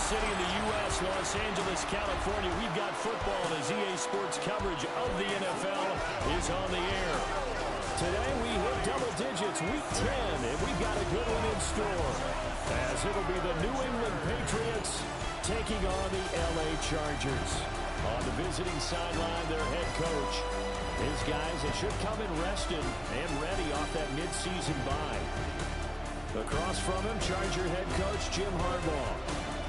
city in the U.S., Los Angeles, California. We've got football as EA Sports coverage of the NFL is on the air. Today we hit double digits, week 10, and we've got a good one in store. As it'll be the New England Patriots taking on the L.A. Chargers. On the visiting sideline, their head coach. His guys, they should come in rested and ready off that midseason bye. Across from him, Charger head coach Jim Harbaugh.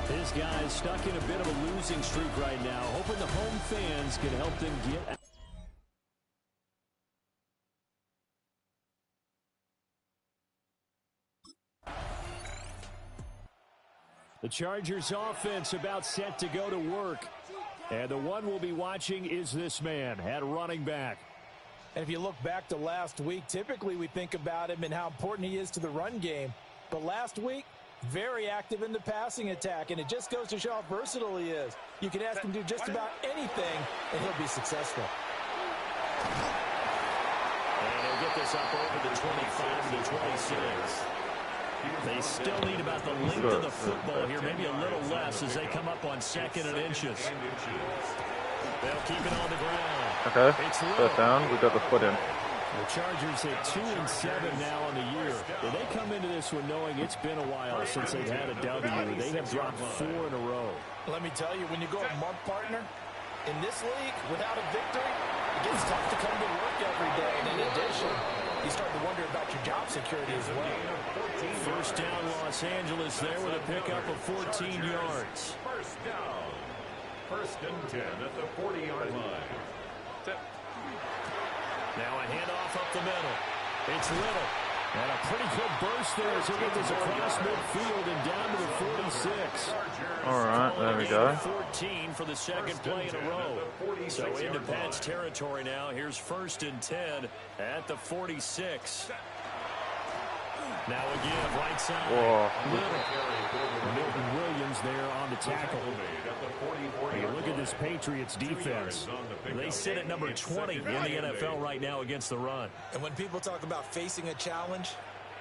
His guys stuck in a bit of a losing streak right now, hoping the home fans can help them get out. The Chargers offense about set to go to work. And the one we'll be watching is this man at running back. And if you look back to last week, typically we think about him and how important he is to the run game. But last week, very active in the passing attack, and it just goes to show how versatile he is. You can ask him to do just about anything, and he'll be successful. And he'll get this up over the 25 to the 26. They still need about the length of the football here, maybe a little less as they come up on 2nd and inches. They'll keep it on the ground. Okay, first down, we got the foot in. The Chargers at 2-7 now on the year. And they come into this one knowing it's been a while since they've had a W. They have dropped 4 in a row. Let me tell you, when you go a month, partner, in this league, without a victory, it gets tough to come to work every day. And in addition, you start to wonder about your job security as well. First down, Los Angeles there with a pickup of 14 yards. First down. 1st and 10 at the 40-yard line. Now a handoff up the middle. It's Little. And a pretty good burst there as he gets across midfield and down to the 46. All right, there we go. 14 for the second play in a row. So into Pat's territory now. Here's 1st and 10 at the 46. Now again, right side. Little. Milton Williams there on the tackle. You look at this Patriots defense. They sit at number 20 in the NFL right now against the run. And when people talk about facing a challenge,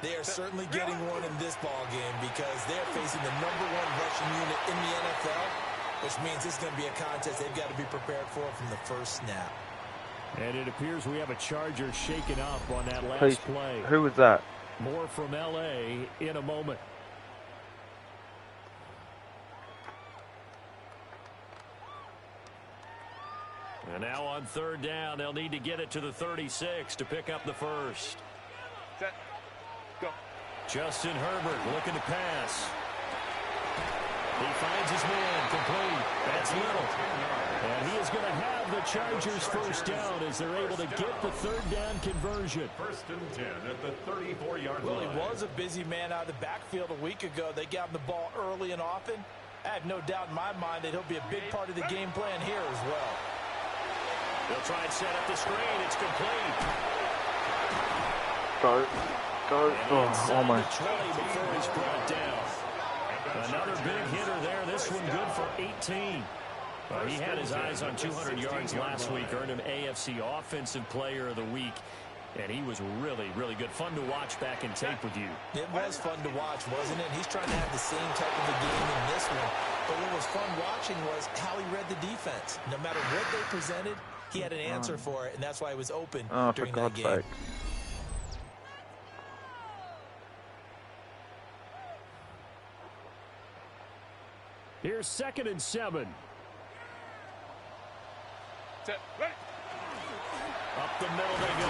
they are certainly getting one in this ball game because they're facing the #1 rushing unit in the NFL, which means it's going to be a contest they've got to be prepared for from the first snap. And it appears we have a Charger shaken up on that last play. Who was that? More from L.A. in a moment. And now on 3rd down, they'll need to get it to the 36 to pick up the first. Set. Go. Justin Herbert looking to pass. He finds his man complete. That's Little. And he is going to have the Chargers first down as they're able to get the 3rd down conversion. 1st and 10 at the 34-yard line. Well, he was a busy man out of the backfield a week ago. They got him the ball early and often. I have no doubt in my mind that he'll be a big part of the game plan here as well. They'll try and set up the screen. It's complete. Go. Oh my. 20 before he's brought down. Another big hitter there. This one good for 18. He had his eyes on 200 yards last week, earned him AFC Offensive Player of the Week, and he was really, really good. Fun to watch back in tape with you. It was fun to watch, wasn't it? He's trying to have the same type of a game in this one, but what was fun watching was how he read the defense. No matter what they presented, he had an answer for it, and that's why he was open during that game. Sake. Here's 2nd and 7. Set. Ready. Up the middle they go.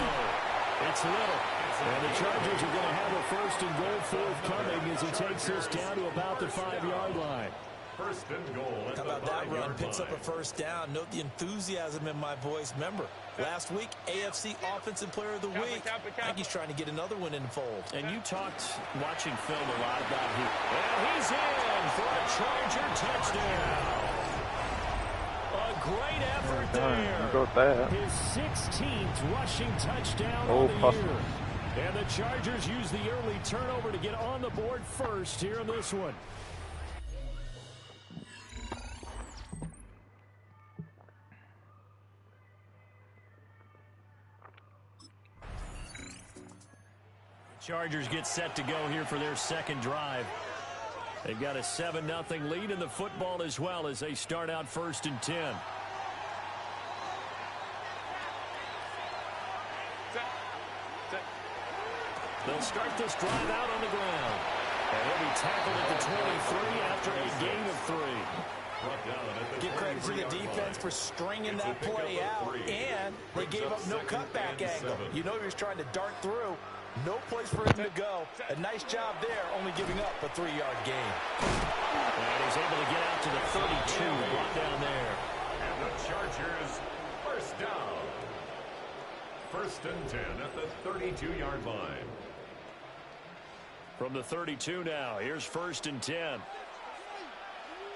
It's Little. And the Chargers are going to have a 1st and goal forthcoming as he takes this down to about the 5-yard line. 1st and goal. How about that run? Picks up a 1st down. Note the enthusiasm in my voice. Remember, last week, AFC Offensive Player of the Week. I think he's trying to get another one in the fold. And you talked, watching film, a lot about him. And he's in for a Charger touchdown. A great effort there. Got that. His 16th rushing touchdown on the year. And the Chargers use the early turnover to get on the board first here in this one. Chargers get set to go here for their 2nd drive. They've got a 7-0 lead in the football as well as they start out 1st and 10. They'll start this drive out on the ground. And he'll be tackled at the 23 after a gain of 3. Give credit to the defense for stringing that play out, and they gave up no cutback angle. You know he was trying to dart through. No place for him to go. A nice job there, only giving up a 3-yard gain. And he's able to get out to the 32, brought down there. And the Chargers, first down. 1st and 10 at the 32-yard line. From the 32 now, here's 1st and 10.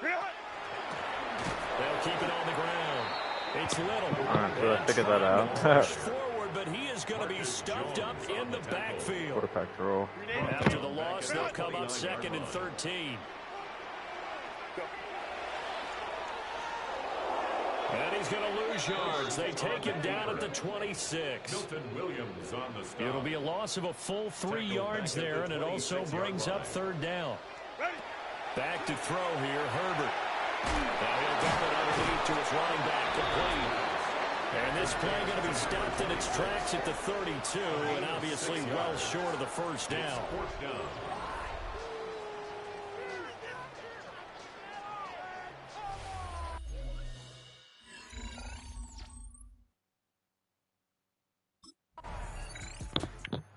They'll keep it on the ground. It's Little. All right, so I figured that out. Push forward, but he is going to be stuffed up in the backfield. Quarterback draw. After the loss, they'll come up 2nd and 13. And he's going to lose yards. They take him down at the 26. Milton Williams on the stop. It'll be a loss of a full 3 yards there, and it also brings up 3rd down. Back to throw here, Herbert. Now he'll dump it underneath to his running back, complete. And this play going to be stopped in its tracks at the 32, and obviously well short of the 1st down.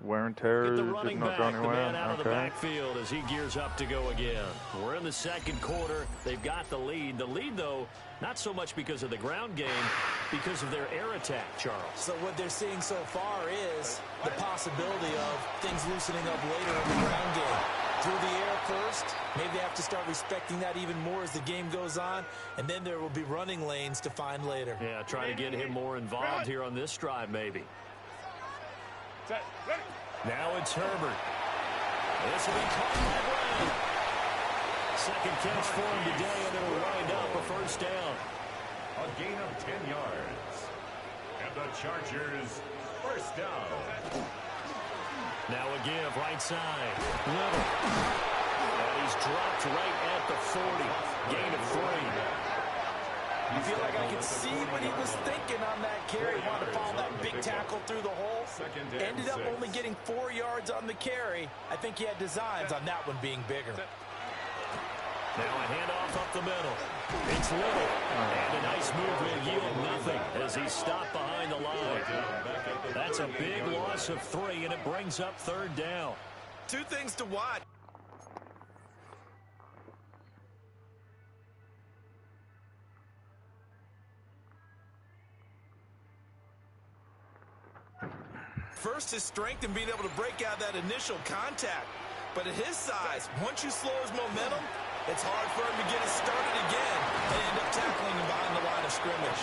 Wear and tear The did running not go back, the anywhere. man out of the Okay. backfield as he gears up to go again. We're in the 2nd quarter. They've got the lead. The lead, though, not so much because of the ground game, because of their air attack, Charles. So what they're seeing so far is the possibility of things loosening up later in the ground game. Through the air first, maybe they have to start respecting that even more as the game goes on, and then there will be running lanes to find later. Yeah, try to get him more involved here on this drive, maybe. Now it's Herbert. This will be caught by Brown. 2nd catch for him today, and it'll wind up a 1st down. A gain of 10 yards. And the Chargers, 1st down. Now a give, right side. Little. And he's dropped right at the 40. Gain of 3. You feel like I could see what he was thinking on that carry. He wanted to follow that big tackle through the hole. Ended up only getting 4 yards on the carry. I think he had designs on that one being bigger. Now a handoff up the middle. It's Little. And a nice move will yield nothing as he's stopped behind the line. That's a big loss of 3, and it brings up 3rd down. 2 things to watch. First, his strength and being able to break out that initial contact. But at his size, once you slow his momentum, it's hard for him to get it started again and end up tackling him behind the line of scrimmage.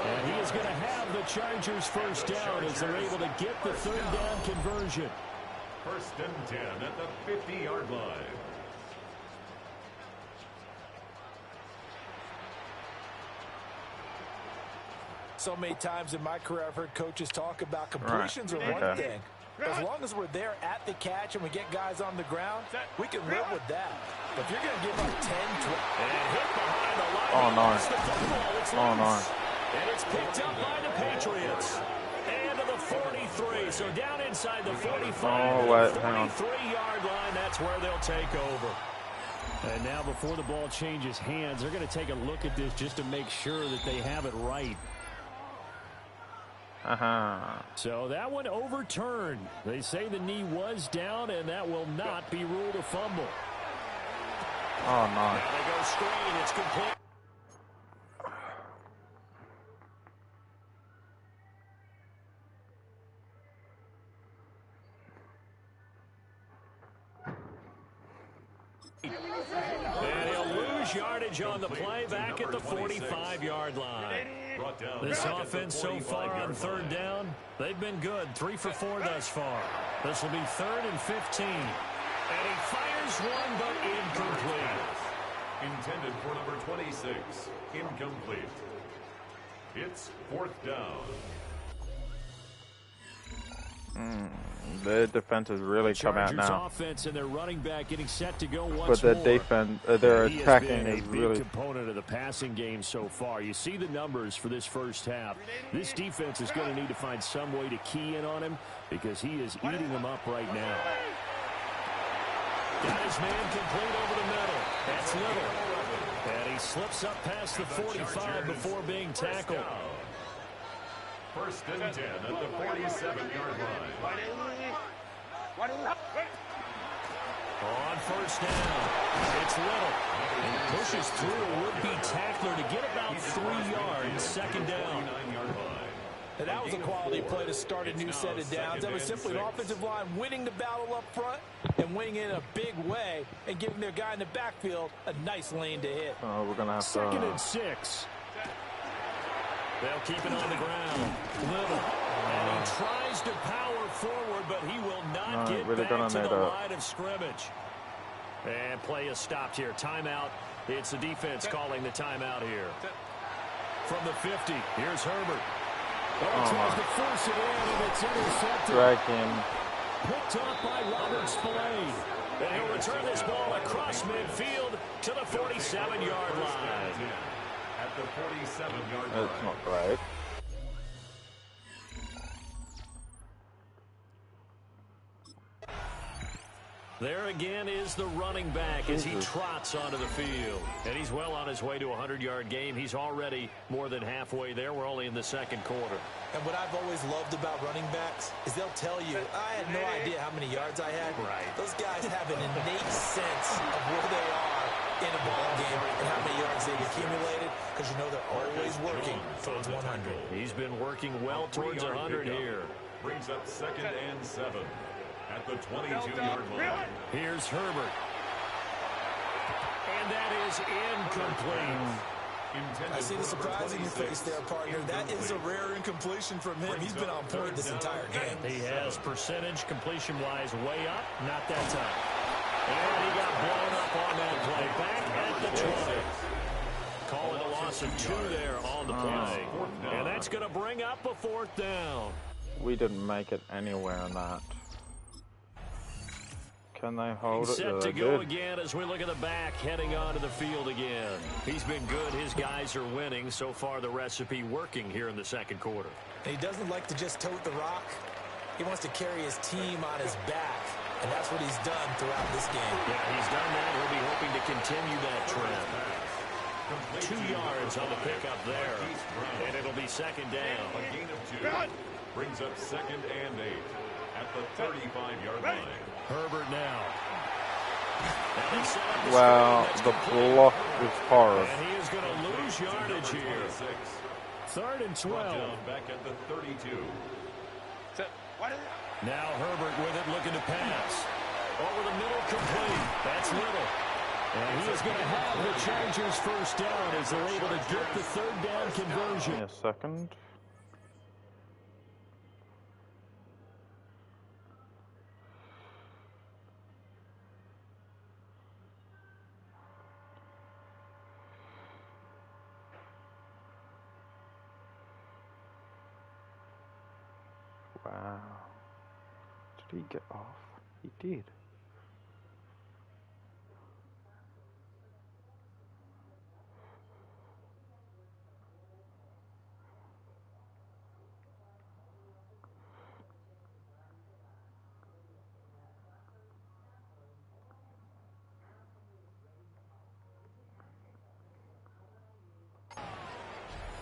And he is going to have the Chargers 1st down as they're able to get the 3rd down conversion. 1st and 10 at the 50-yard line. So many times in my career, I've heard coaches talk about completions are one thing. As long as we're there at the catch and we get guys on the ground, we can live with that. But if you're going to give up 10, 12... And hit behind the line. Oh, no. The football, it's Oh, no. loose. And it's picked up by the Patriots. And to the 43. So down inside the 45. Oh, wait, hang on. 43-yard line. That's where they'll take over. And now before the ball changes hands, they're going to take a look at this just to make sure that they have it right. So that one overturned. They say the knee was down, and that will not be ruled a fumble. Oh, no. Now they go screen. It's complete. And he'll lose yardage on the play back at the 45-yard line. This offense so far on 3rd down, they've been good. 3 for 4 thus far. This will be 3rd and 15. And he fires one, but incomplete. Intended for number 26. Incomplete. It's 4th down. The defense has really come out Chargers now. offense and their running back getting set to go once But their more. defense, their He has attacking been a is big really. component of the passing game so far. You see the numbers for this first half. This defense is going to need to find some way to key in on him because he is eating them up right now. Got his man complete over the middle. That's Little. And he slips up past the 45 before being tackled. First and 10 at the 47-yard line. On first down, it's Little. And pushes through a would-be tackler to get about 3 yards, second down. And that was a quality play to start a new set of downs. That was simply an offensive line winning the battle up front and winning in a big way and giving their guy in the backfield a nice lane to hit. We're going to have Second to. and 6. They'll keep it on the ground. Little. And he tries to power forward, but he will not get really back to the gonna line of scrimmage. And play is stopped here. Timeout. It's the defense calling the timeout here. From the 50, here's Herbert. Tries to force it in, and it's intercepted. Drag him. Picked up by Robert Spillane. And he'll return this ball across midfield to the 47-yard line. At the 47-yard line. That's not great. There again is the running back as he trots onto the field. And he's well on his way to a 100-yard game. He's already more than halfway there. We're only in the second quarter. And what I've always loved about running backs is they'll tell you, I had no idea how many yards I had. Right. Those guys have an innate sense of where they are in a ball game and how many yards they've accumulated because you know they're always working towards 100. He's been working well towards 100 here. Brings up second and 7 at the 22-yard line. Here's Herbert. And that is incomplete. I see the surprise in your face there, partner. That is a rare incompletion from him. He's been on point this entire game. He has percentage completion-wise way up. Not that time. And he got blown up on that play. Back at the 20. Calling a loss of 2 there on the play. And that's going to bring up a 4th down. We didn't make it anywhere on that. Can they hold it? Set to go again as we look at the back heading onto the field again. He's been good. His guys are winning. So far, the recipe working here in the second quarter. And he doesn't like to just tote the rock. He wants to carry his team on his back. And that's what he's done throughout this game. Yeah, he's done that. He'll be hoping to continue that trend. 2 yards on the pickup there. And it'll be second down. A gain of 2. Brings up second and 8 at the 35-yard line. Herbert now. Well, the block is horrible. And he is going to lose yardage here. 3rd and 12. Back at the 32. Now Herbert with it, looking to pass. Over the middle, complete. That's Little. And he is going to have the Chargers first down as they're able to get the 3rd down conversion. Give me a second. Wow. Did he get off? He did.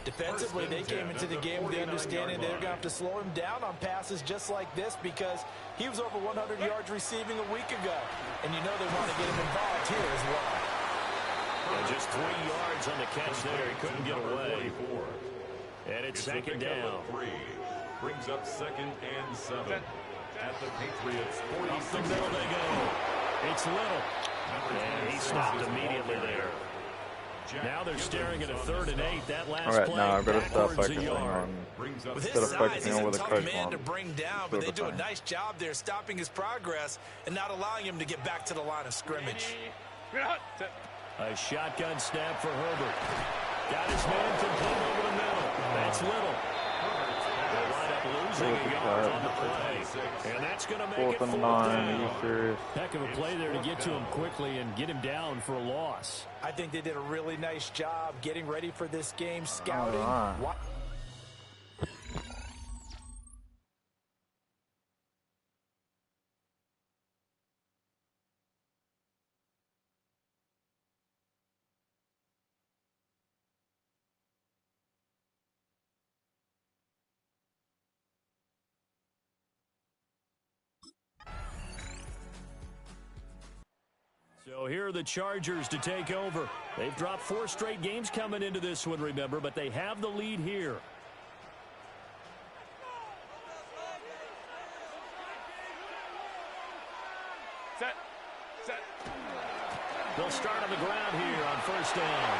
Defensively, they came into the game with the understanding they're going to have to slow him down on passes just like this because he was over 100 yards receiving a week ago. And you know they want to get him involved here as well. And just 3 yards on the catch there. He couldn't get away. And it's second down. 3. Brings up second and 7 at the Patriots' Up the 46. middle they go. It's Little. And he stopped immediately there. Now they're staring at a 3rd and 8. That last Alright, play now I've got to start backwards a focusing yard. on. Brings up With his Instead of size, focusing he's on a what the tough coach man to wants. bring down, but Sort they of do a thing. nice job there stopping his progress and not allowing him to get back to the line of scrimmage. A shotgun snap for Herbert. Got his man complete over the middle. That's Little. They'll wind up losing a yard on the play. And that's going to make it 4th down. Are you serious? Heck of a play there to get to him quickly and get him down for a loss. I think they did a really nice job getting ready for this game, scouting. So here are the Chargers to take over. They've dropped 4 straight games coming into this one, remember, but they have the lead here. Set. They'll start on the ground here on 1st down.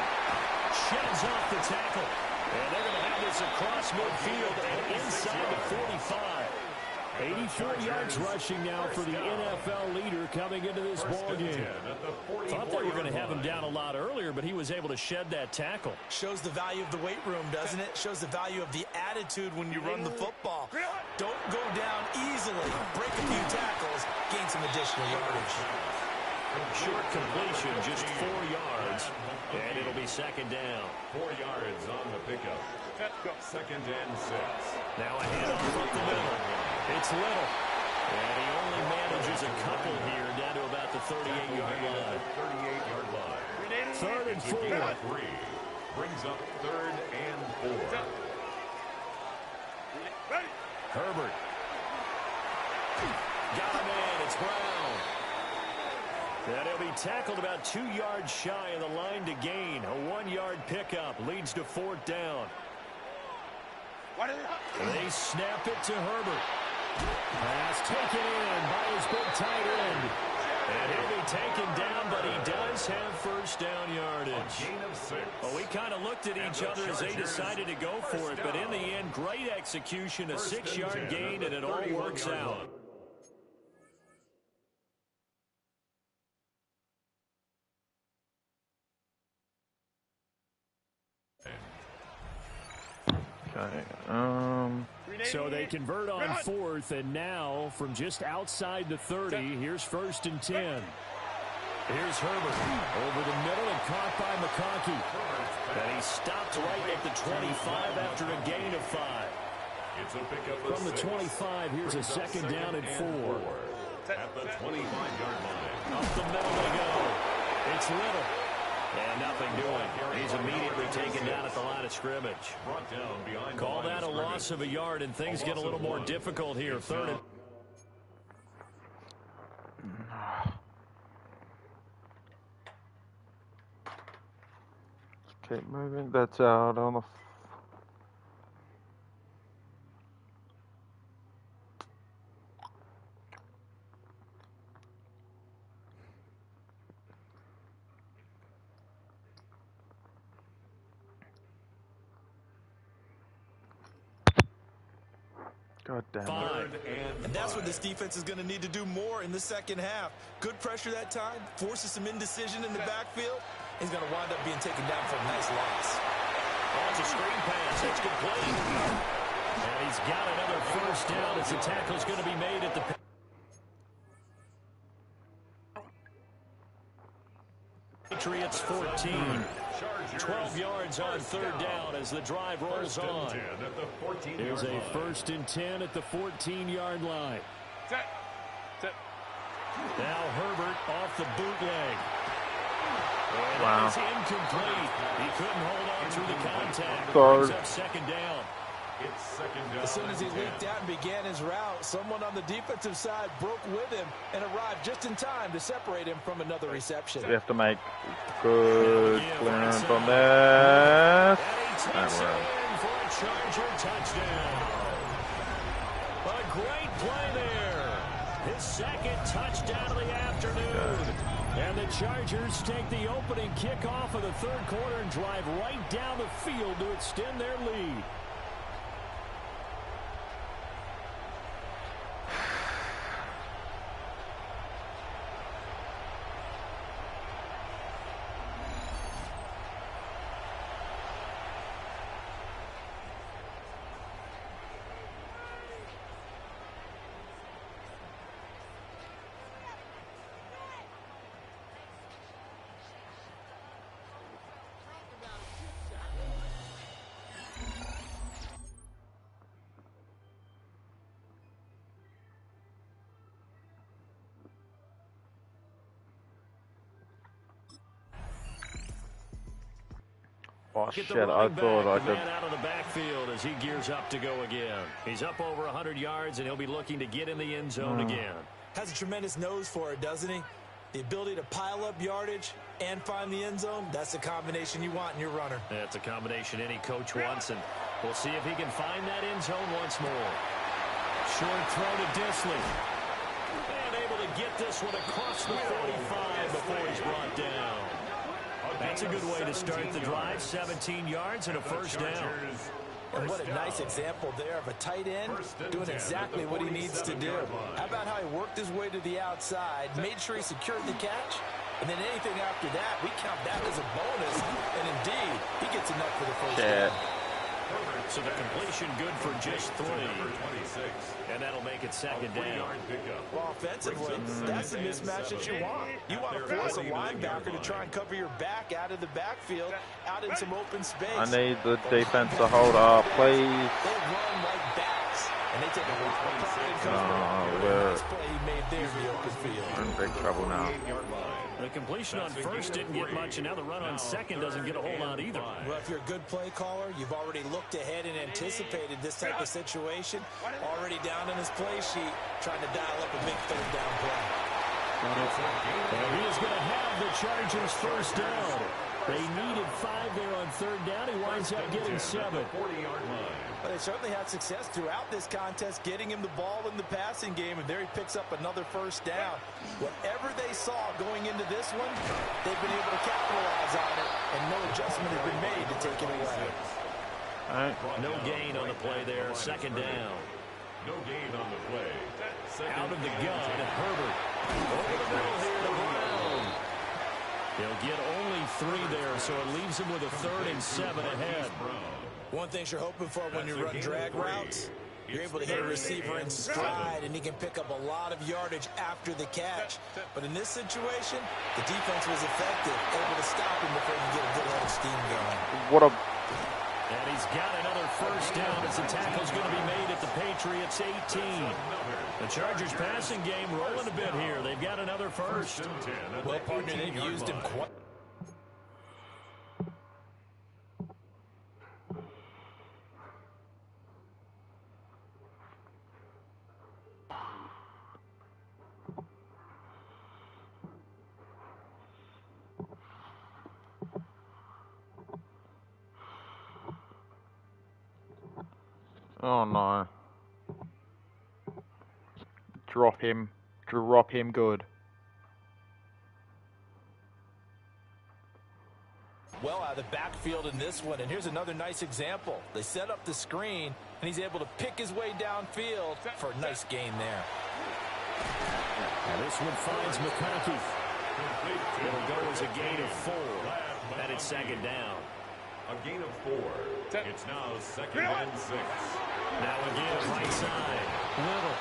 Sheds off the tackle. And they're going to have this across midfield and inside the 45. 84 yards rushing now for the NFL leader coming into this ballgame. Thought they were going to have him down a lot earlier, but he was able to shed that tackle. Shows the value of the weight room, doesn't it? Shows the value of the attitude when you run the football. Don't go down easily. Break a few tackles, gain some additional yardage. Short completion, just 4 yards, and it'll be 2nd down. 4 yards on the pickup. 2nd and 6. Now a handoff up the middle. It's Little. And he only manages a couple here down to about the 38-yard line. 38-yard line. 3rd and 4. Brings up 3rd and 4. Herbert. Got him in. It's Brown. And he'll be tackled about 2 yards shy of the line to gain. A 1-yard pickup leads to 4th down. They snap it to Herbert. Pass taken in by his big tight end. And he'll be taken down, but he does have 1st down yardage. Gain of 6. Well, we kind of looked at each other as they decided to go for it, but in the end, great execution, a 6-yard gain, and it all works out. So they convert on 4th, and now from just outside the 30, here's 1st and 10. Here's Herbert over the middle and caught by McConkey. And he stopped right at the 25 after a gain of 5. It's a pickup of From the 25, here's a 2nd down and 4. At the 25-yard line. Up the middle they go. It's Little. And nothing doing. He's immediately taken down at the line of scrimmage. Brought down behind. Call that a loss of a yard, and things get a little more difficult here. 3rd and... Keep moving. That's out on the... God damn it. And that's what this defense is going to need to do more in the 2nd half. Good pressure that time, forces some indecision in the backfield. He's going to wind up being taken down for a nice loss. Oh, it's a screen pass. It's complete. And he's got another 1st down as the tackle's going to be made at the... 14. 12 yards on 3rd down as the drive rolls on. There's a 1st and 10 at the 14-yard line. Now Herbert off the bootleg. And wow. It's incomplete. He couldn't hold on through the contact. Third. Brings up 2nd down. It's 2nd down. As soon as he leaked out and began his route, someone on the defensive side broke with him and arrived just in time to separate him from another reception. We have to make good clearance on that. And he takes it in for a Charger touchdown. A great play there. His 2nd touchdown of the afternoon. And the Chargers take the opening kickoff of the 3rd quarter and drive right down the field to extend their lead. Oh Get shit, the I running thought I back, the could. man out of the backfield as he gears up to go again. He's up over 100 yards, and he'll be looking to get in the end zone again. Has a tremendous nose for it, doesn't he? The ability to pile up yardage and find the end zone, that's the combination you want in your runner. That's a combination any coach wants, and we'll see if he can find that end zone once more. Short throw to Dissly. And able to get this one across the 45 before he's brought down. That's a good way to start the drive. 17 yards and a first down. And what a nice example there of a tight end doing exactly what he needs to do. How about how he worked his way to the outside, made sure he secured the catch, and then anything after that, we count that as a bonus. And indeed, he gets enough for the first down. So the completion good for just 3. And that'll make it second down. Well, offensively, that's the mismatch that you want. You want to force a linebacker to try and cover your back out of the backfield, out in some open space. I need the defense to hold up, please. They run like bats, and they take a lot of pride in covering. We're Play he made there in the open field. in big trouble now. The completion on first didn't get much, and now the run on second doesn't get a whole lot either. Well, if you're a good play caller, you've already looked ahead and anticipated this type of situation. Already down in his play sheet, trying to dial up a big third down play. And he is going to have the Chargers first down. They needed 5 there on third down. He winds up getting 7. But they certainly had success throughout this contest, getting him the ball in the passing game, and there he picks up another first down. Whatever they saw going into this one, they've been able to capitalize on it, and no adjustment has been made to take it away. No gain on the play there. Second down. No gain on the play. Out of the gun, Herbert. Over the middle here to Brown. He'll get only 3 there, so it leaves him with a 3rd and 7 ahead. One thing you're hoping for when you run drag routes, you're able to hit a receiver in stride, and he can pick up a lot of yardage after the catch. But in this situation, the defense was effective, able to stop him before he can get a good head of steam going. What a... And he's got another first down as the tackle's going to be made at the Patriots 18. The Chargers passing game rolling a bit here. They've got another first. Well, partner, they've used him quite... Oh no. Drop him. Drop him good. well out of the backfield in this one. And here's another nice example. They set up the screen, and he's able to pick his way downfield for a nice gain there. And this one finds McConkey. It'll go as a gain of 4. And it's second down. A gain of 4. It's now second and 6. Now again, right side. Little.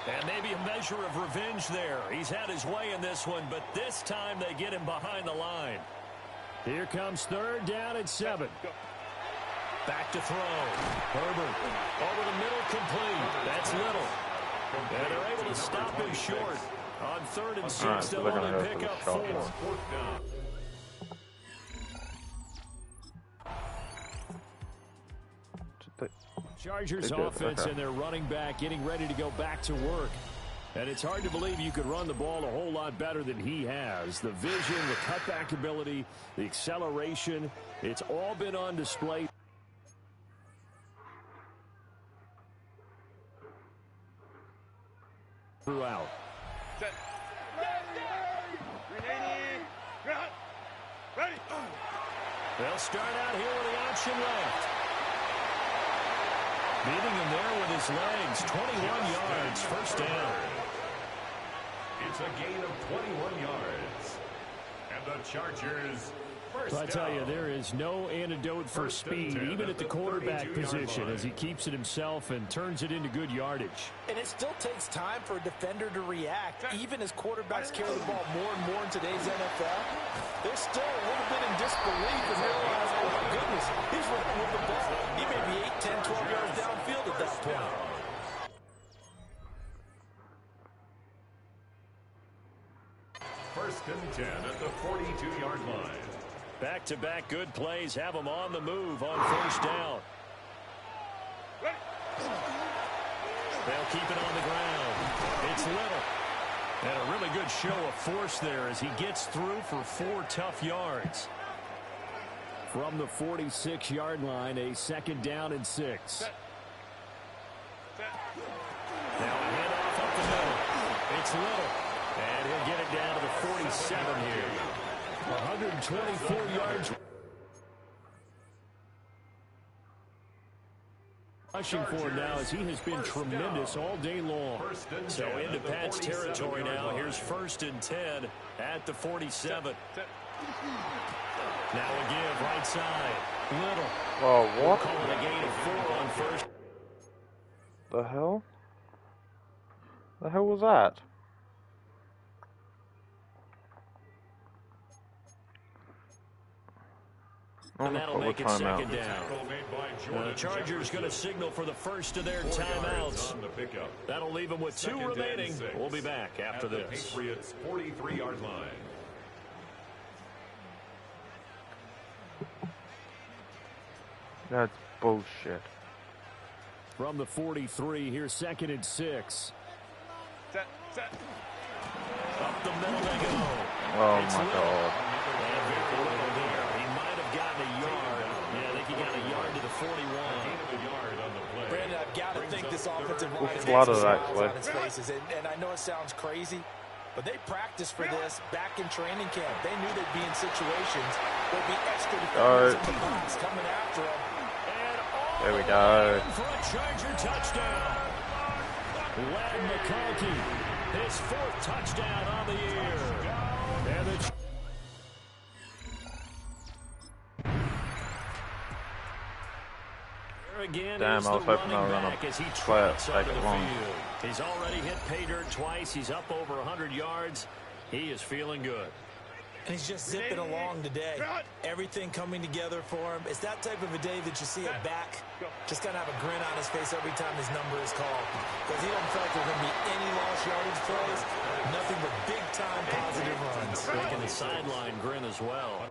And maybe a measure of revenge there. He's had his way in this one, but this time they get him behind the line. Here comes third down at 7. Back to throw. Herbert over the middle, complete. That's Little. And they're able to stop him short. On 3rd and 6, they'll only pick up 4. Chargers offense and their running back getting ready to go back to work. And it's hard to believe you could run the ball a whole lot better than he has. The vision, the cutback ability, the acceleration, it's all been on display throughout. They'll start out here with the option left. Beating him there with his legs. 21 yards. First down. It's a gain of 21 yards. And the Chargers first down. I tell you, there is no antidote for speed, even at the quarterback position, as he keeps it himself and turns it into good yardage. And it still takes time for a defender to react, even as quarterbacks carry the ball more and more in today's NFL. They're still a little bit in disbelief and realize, oh my goodness, he's running with the ball. He may be 8, 10, 12 yards downfield at that point. First and 10 at the 42-yard line. Back-to-back good plays have them on the move on first down. They'll keep it on the ground. It's Little. And a really good show of force there as he gets through for 4 tough yards. From the 46-yard line, a 2nd down and 6. Now a handoff up the middle. It's Little. And he'll get it down to the 47 here. 124 yards. Rushing for him now as he has been tremendous all day long. So into Pat's territory now. Here's 1st and 10 at the 47. Now a give right side. Little. Oh, what? Calling a gain of 4 on first. The hell? The hell was that? And that'll make it 2nd down. The Chargers going to signal for the first of their timeouts. That'll leave them with 2 remaining. We'll be back after this. Patriots 43-yard line. That's bullshit. From the 43, here's 2nd and 6. Set. Up the middle they go. Oh It's my Little. god. And very little there. He might have gotten a yard. Yeah, I think he got a yard to the 41. Brandon, I've got to think this offensive line is Flooded, on actually. its faces. And I know it sounds crazy, but they practiced for this back in training camp. They knew they'd be in situations where there'd be extra defenders in the box coming after them. There we go. For a Charger touchdown. Ladd McConkey, his 4th touchdown on the year. And the again, Damn, I was hoping I was gonna play it, take it long. He's already hit pay dirt twice. He's up over 100 yards. He is feeling good. And he's just zipping along today. Everything coming together for him. It's that type of a day that you see a back just kind of have a grin on his face every time his number is called. Because he doesn't feel like there's going to be any lost yardage plays. Nothing but big-time positive runs. Making the sideline grin as well.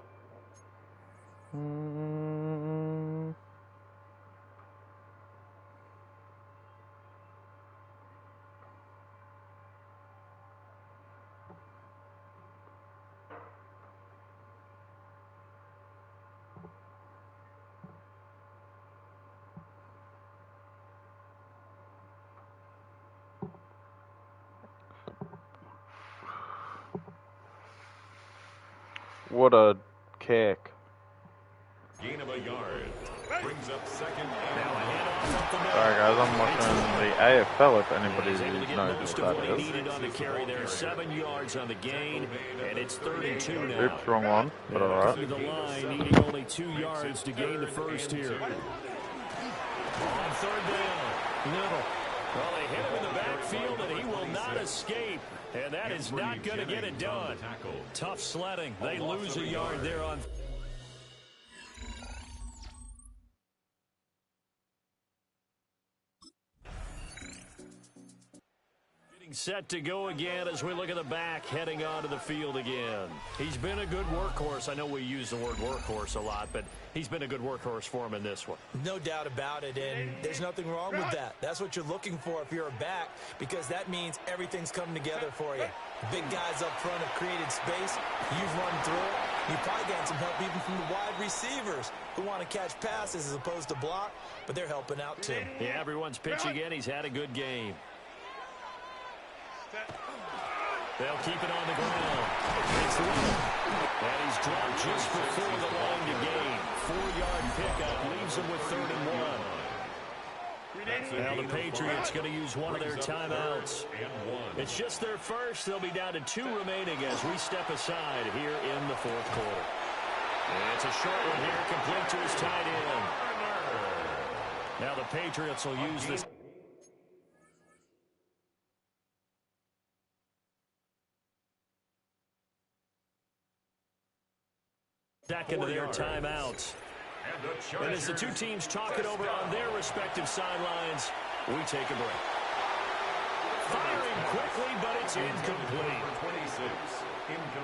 What a kick. Gain of a yard. Brings up 2nd and Sorry guys, I'm watching the AFL if anybody He's able to get knows most what of that what he is. needed on the carry there. 7 yards on the gain, and it's 32 now. Oops, wrong one, but alright. The line needing only 2 yards to gain the first here. On 3rd down, Little. Well, they hit him in the backfield, and he will not escape. And that is not going to get it done. Tough sledding. They lose a yard there on. Set to go again as we look at the back heading onto the field again. He's been a good workhorse. I know we use the word workhorse a lot, but he's been a good workhorse for him in this one. No doubt about it, and there's nothing wrong with that. That's what you're looking for if you're a back, because that means everything's coming together for you. Big guys up front have created space. You've run through it. You've probably gotten some help even from the wide receivers who want to catch passes as opposed to block, but they're helping out too. Yeah, everyone's pitching in. He's had a good game. They'll keep it on the ground. It's Little. And he's dropped just before the line to gain. 4-yard pickup leaves him with 31. Now the Patriots going to use one of their timeouts. It's just their first. They'll be down to 2 remaining as we step aside here in the 4th quarter. And it's a short one here, complete to his tight end. Now the Patriots will use this. Second of their timeouts. And as the 2 teams talk it over on their respective sidelines, we take a break. firing quickly, but it's incomplete. 26.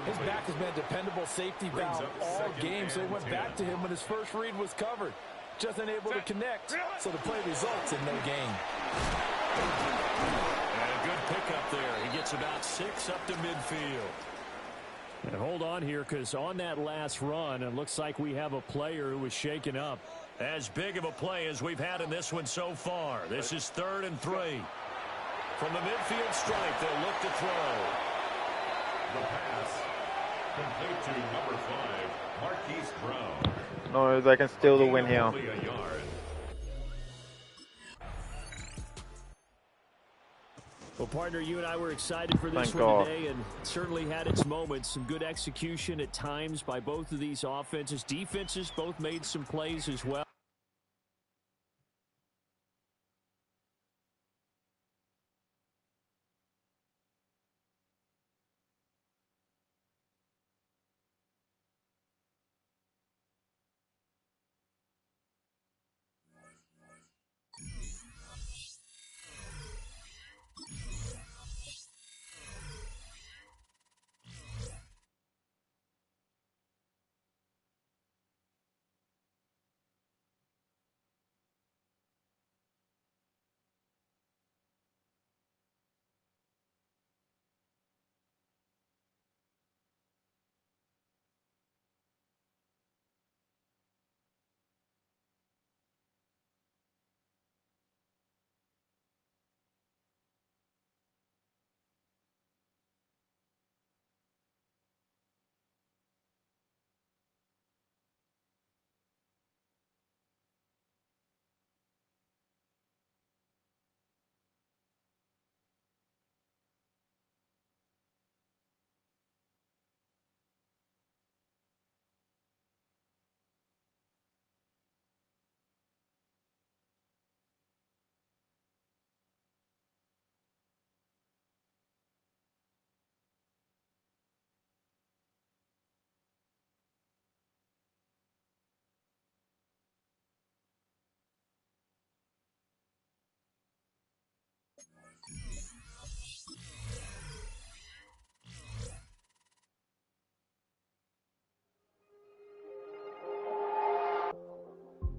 His back has been a dependable safety valve all game, so he went back to him when his first read was covered. Just unable to connect, so the play results in no gain. And a good pickup there. He gets about 6 up to midfield. And hold on here, because on that last run, it looks like we have a player who was shaken up. As big of a play as we've had in this one so far. This is 3rd and 3. From the midfield stripe, they'll look to throw. The pass complete to number 5, Marquise Brown. No, they can steal the win here. Only a yard. Well, partner, you and I were excited for this Thank one God. today, and it certainly had its moments. Some good execution at times by both of these offenses. Defenses both made some plays as well.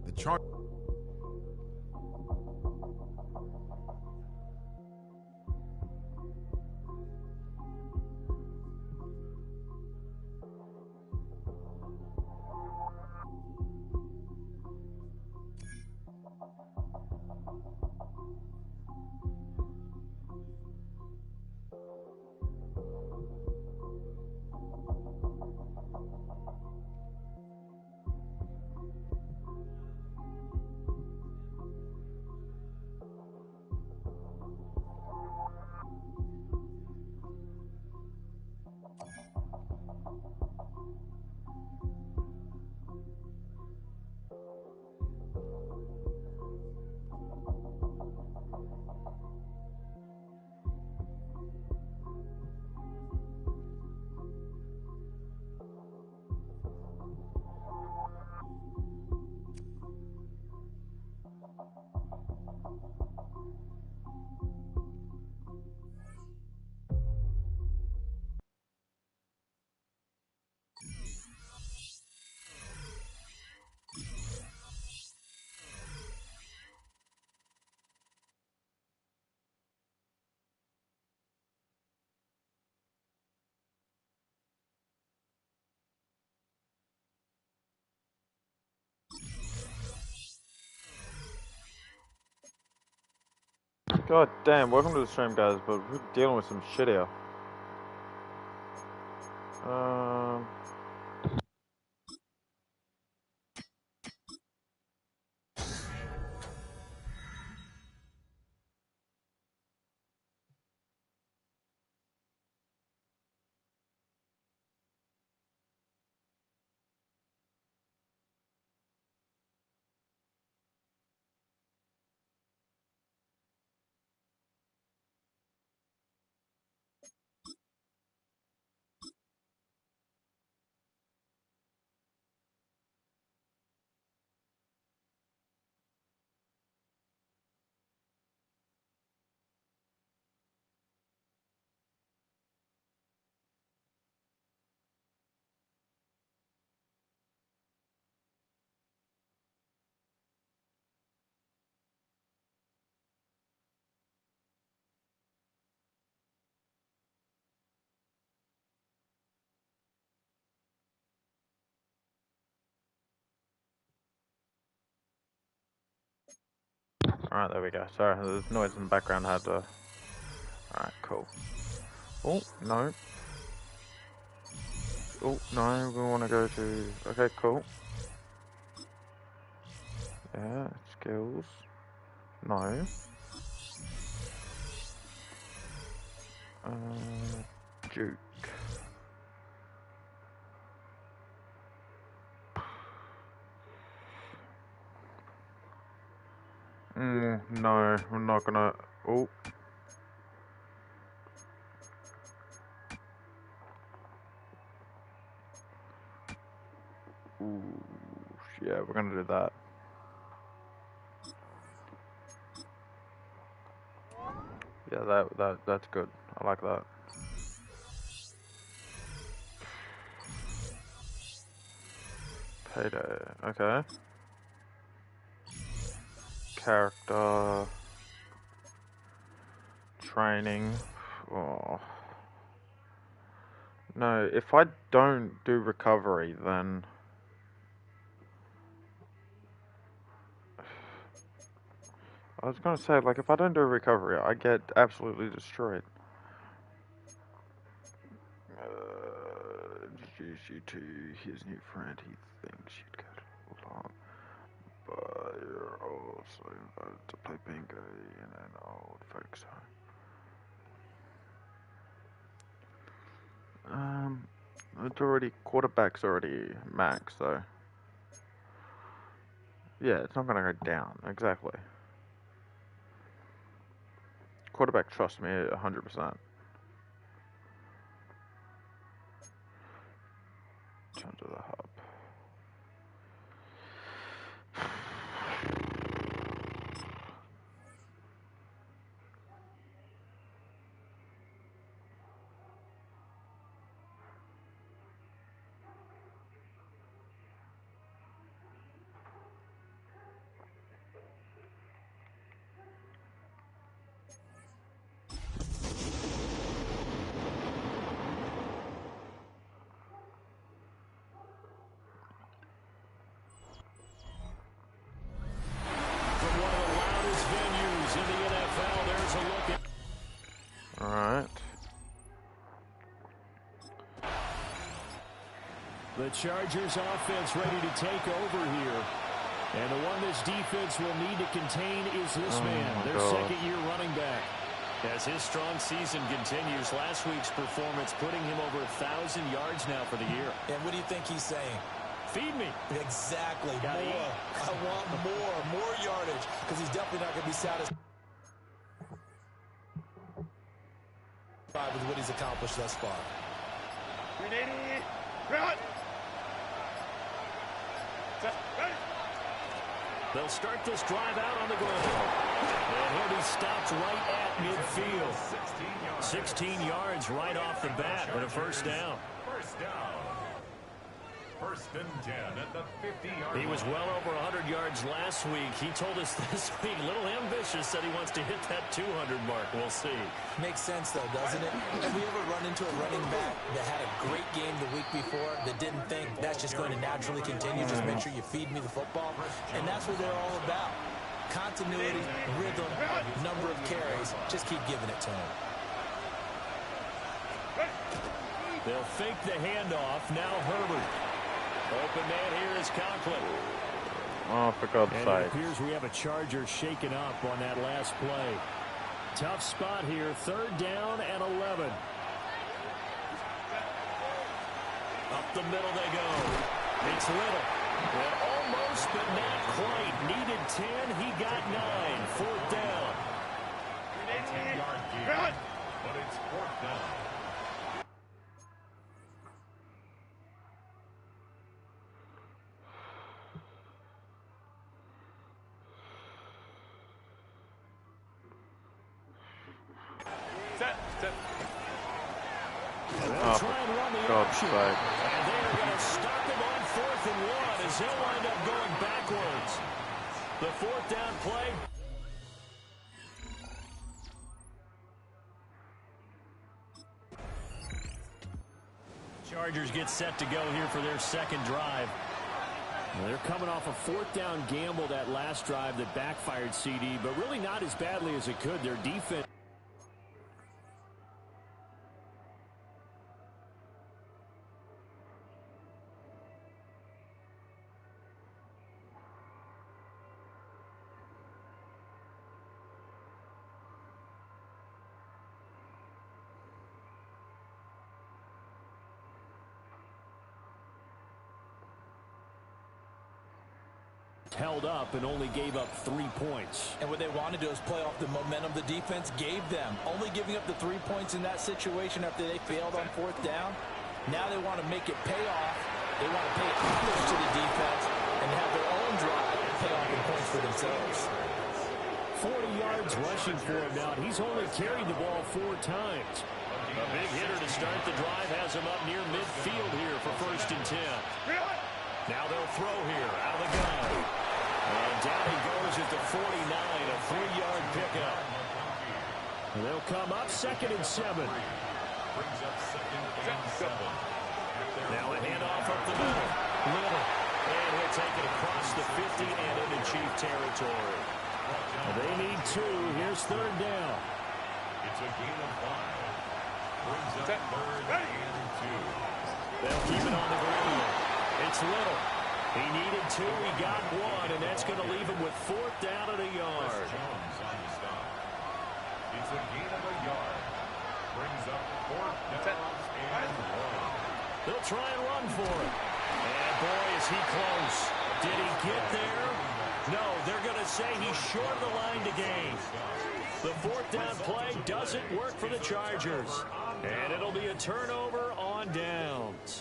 The chart. God damn, welcome to the stream, guys, but we're dealing with some shit here. Alright, there we go. Sorry, there's noise in the background. I had to... Alright, cool. Oh, no. Oh, no, we want to go to... Okay, cool. Yeah, skills. No. Duke. No, we're not gonna... Oh. Ooh, yeah, we're gonna do that. Yeah, that's good. I like that. Payday, okay. Character. Training. Oh. No, if I don't do recovery, then... I was gonna say, like, if I don't do recovery, I get absolutely destroyed. GCT, his new friend, he thinks you'd get along. But you're also invited to play bingo in an old folks home. It's already, quarterback's already max, so... Yeah, it's not gonna go down, exactly. Quarterback trusts me 100%. Turn to the hub. The Chargers offense ready to take over here. And the one this defense will need to contain is this man, their second-year running back. As his strong season continues, last week's performance putting him over 1,000 yards now for the year. And what do you think he's saying? Feed me. Exactly. Gotta more. Eat. I want more yardage, because he's definitely not going to be satisfied with what he's accomplished thus far. They'll start this drive out on the ground. And he'll be stopped right at midfield. 16 yards right off the bat and a first down. First down. First and 10 at the 50-yard line. He was well over 100 yards last week. He told us this week, a little ambitious, said he wants to hit that 200 mark. We'll see. Makes sense, though, doesn't it? Have we ever run into a running back that had a great game the week before that didn't think that's just going to naturally continue? Just make sure you feed me the football. And that's what they're all about. Continuity, rhythm, number of carries. Just keep giving it to him. They'll fake the handoff. Now Herbert. Open man here is Conklin. Oh, for God's sake. And it appears we have a Charger shaken up on that last play. Tough spot here. Third down and 11. Up the middle they go. It's Little. Well, almost, but not quite. Needed 10. He got 9. Fourth down. 10-yard gain, but it's fourth down. They'll try and run the option. And they're going to stop him on 4th and 1 as he'll wind up going backwards. The fourth down play. Chargers get set to go here for their second drive. Well, they're coming off a fourth down gamble that last drive that backfired, CD, but really not as badly as it could. Their defense. Held up and only gave up 3 points. And what they want to do is play off the momentum the defense gave them. Only giving up the 3 points in that situation after they failed on fourth down. Now they want to make it pay off. They want to pay homage to the defense and have their own drive pay off the points for themselves. 40 yards rushing for him now. He's only carried the ball 4 times. A big hitter to start the drive has him up near midfield here for 1st and 10. Now they'll throw here out of the gun. And down he goes at the 49, a 3-yard pickup. And they'll come up 2nd and 7. Brings up 2nd and 7. Now a handoff up the middle. Little. And he'll take it across the 50 and into Chief territory. They need 2. Here's 3rd down. It's a gain of 5. Brings up 3rd and 2. They'll keep it on the ground. It's Little. He needed 2, he got 1, and that's going to leave him with 4th down and a yard. Jones on the stop. It's a gain of a yard. Brings up 4th down and 1. They'll try and run for it. And boy, is he close. Did he get there? No, they're going to say he's short of the line to gain. The 4th down play doesn't work for the Chargers. And it'll be a turnover on downs.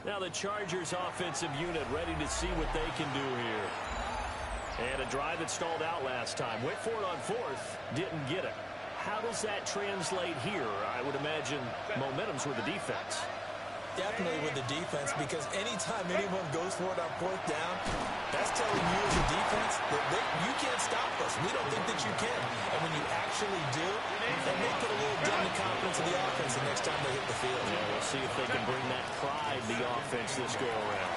Now the Chargers offensive unit ready to see what they can do here. And a drive that stalled out last time. Went for it on 4th. Didn't get it. How does that translate here? I would imagine momentum's with the defense. Definitely with the defense, because anytime anyone goes for it on 4th down, that's telling you as a defense that you can't stop us. We don't think that you can. And when you actually do, that may put a little dent in the confidence of the offense the next time they hit the field. Yeah, we'll see if they can bring that pride to the offense this go-around.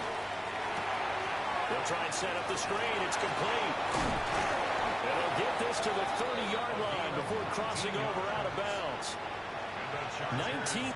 They'll try and set up the screen. It's complete. They'll get this to the 30-yard line before crossing over out of bounds. 19.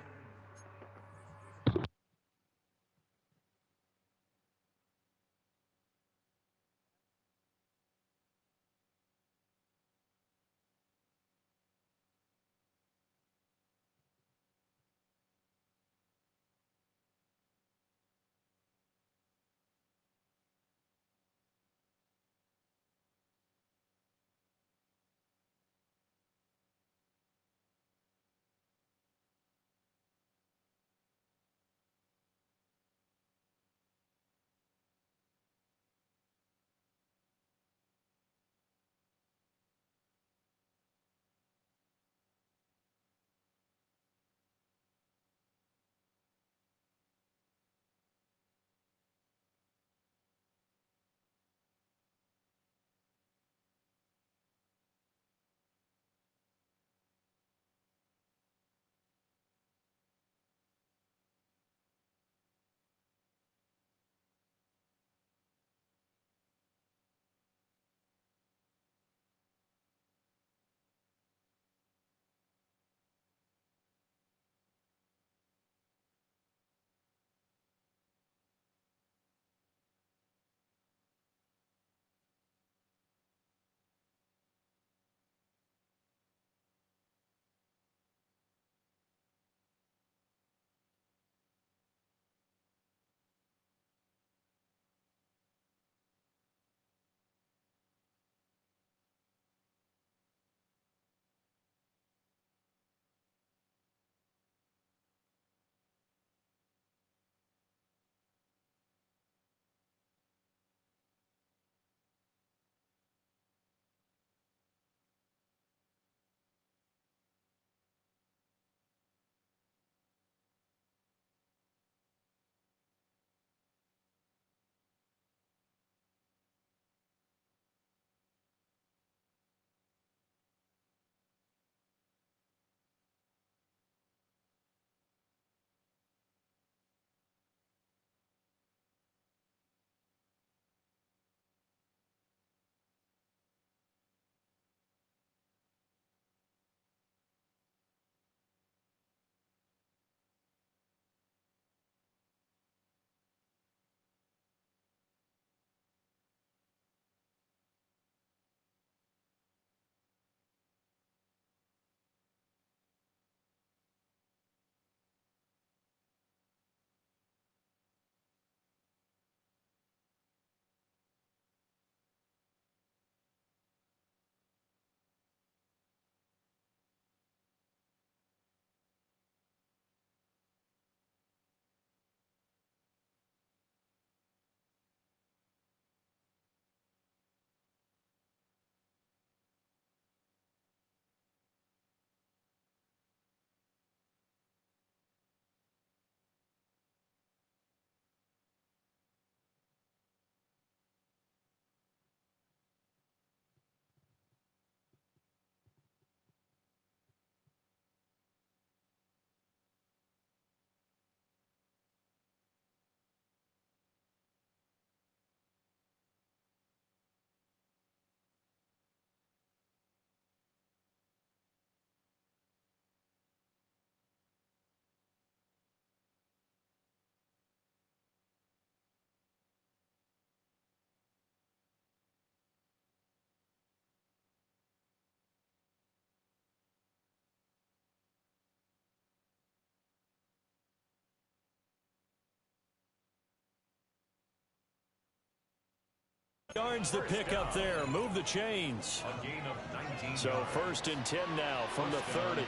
Yards the pick up there. Move the chains. A gain of 19. So 1st and 10 now from the 30.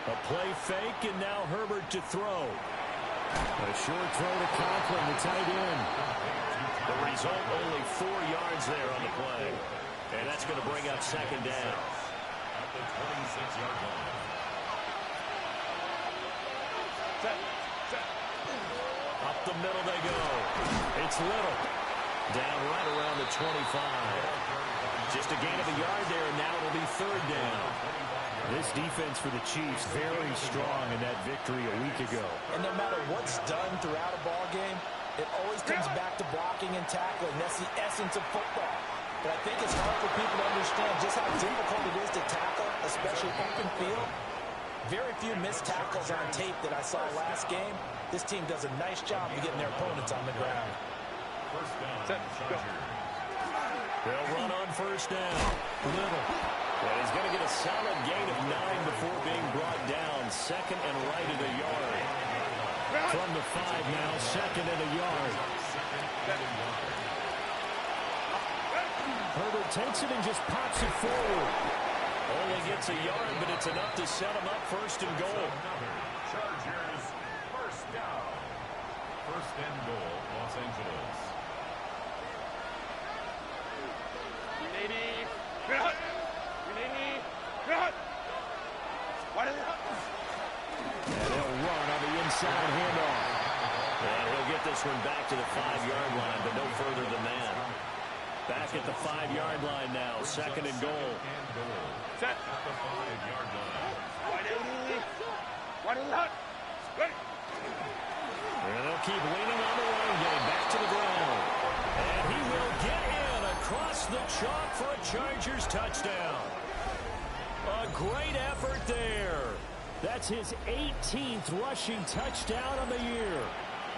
A play fake, and now Herbert to throw. A short throw to Conklin, the tight end. The result, only 4 yards there on the play. And that's going to bring up 2nd down. At the 26-yard line. Up the middle they go. It's Little. Down right around the 25. Just a gain of a yard there, and now it'll be 3rd down. This defense for the Chiefs very strong in that victory a week ago. And no matter what's done throughout a ball game, it always comes back to blocking and tackling. That's the essence of football. But I think it's hard for people to understand just how difficult it is to tackle, especially open field. Very few missed tackles on tape that I saw last game. This team does a nice job of getting their opponents on the ground. 1st down. Chargers. They'll run on 1st down. Little. And he's going to get a solid gain of 9 before being brought down. 2nd and right at a yard. From the 5 now, 2nd and a yard. Herbert takes it and just pops it forward. Only gets a yard, but it's enough to set him up 1st and goal. Chargers 1st down. 1st and goal, Los Angeles. And he'll run on the inside handoff. And he'll get this one back to the 5-yard line, but no further than that. Back at the 5-yard line now, 2nd and goal. Set at the 5-yard line. And they'll keep leaning on the run game, back to the ground. And he will get in across the chalk for a Chargers touchdown. A great effort there. That's his 18th rushing touchdown on the year.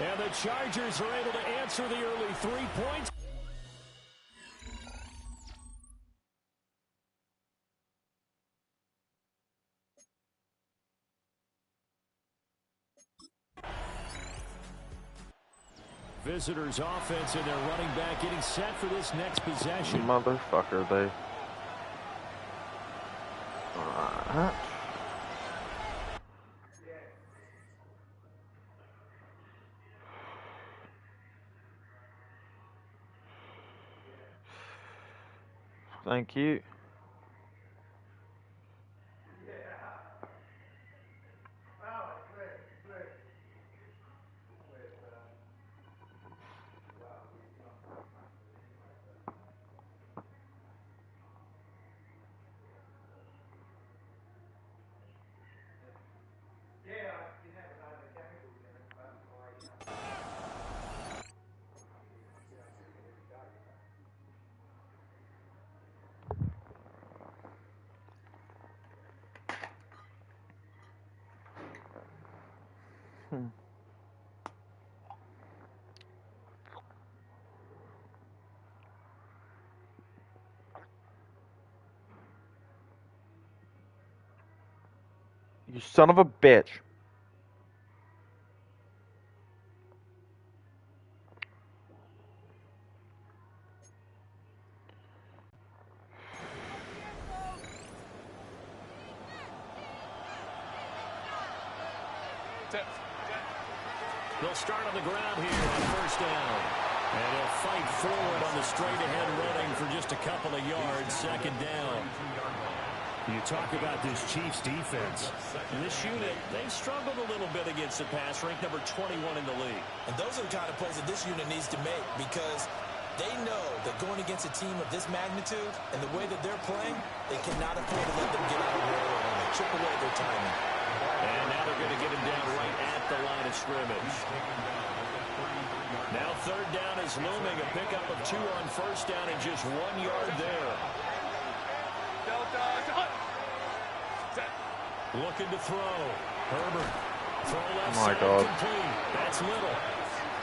And the Chargers are able to answer the early 3 points. Visitors offense and their running back getting set for this next possession. Motherfucker, they. Alright. Thank you. You son of a bitch. They'll start on the ground here on 1st down. And he'll fight forward on the straight-ahead running for just a couple of yards, 2nd down. You talk about this Chiefs defense. This unit, they struggled a little bit against the pass, ranked number 21 in the league. And those are the kind of plays that this unit needs to make because they know that going against a team of this magnitude and the way that they're playing, they cannot afford to let them get out of roll and chip away their timing. And now they're going to get him down right at the line of scrimmage. Now 3rd down is looming, a pickup of 2 on 1st down and just 1 yard there. Looking to throw. Herbert. Throw left Oh my side God. complete. That's Little.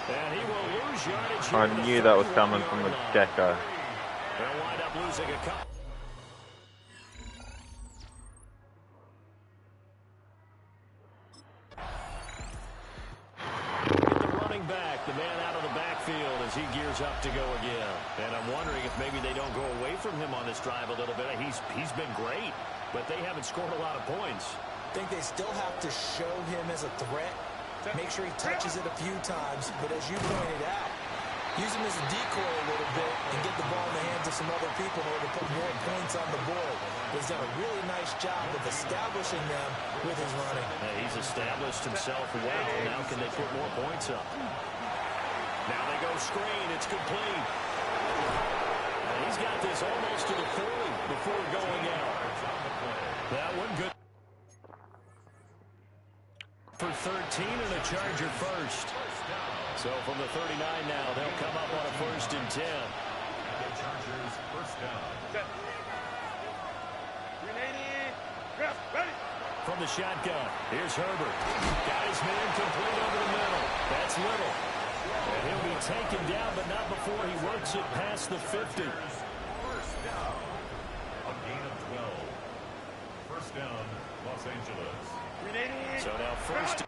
And he will lose yardage here I at the knew that was 31 coming from the yard line. get-go. They'll wind up losing a couple. Get the running back. the man out of the backfield as he gears up to go again. And I'm wondering if maybe they don't go away from him on this drive a little bit. He's been great, but they haven't scored a lot of points. I think they still have to show him as a threat. Make sure he touches it a few times. But as you pointed out, use him as a decoy a little bit and get the ball in the hands of some other people in order to put more points on the board. He's done a really nice job of establishing them with his running. He's established himself well. Now can they put more points up? Now they go screen. It's complete. And he's got this almost to the 40 before going out. That one good for 13 and a Charger first. So from the 39 now, they'll come up on a 1st and 10. The Chargers first down. Ready. From the shotgun, here's Herbert. Got his man complete over the middle. That's Little. And he'll be taken down, but not before he works it past the 50. First down. A gain of 12. First down, Los Angeles. So now first.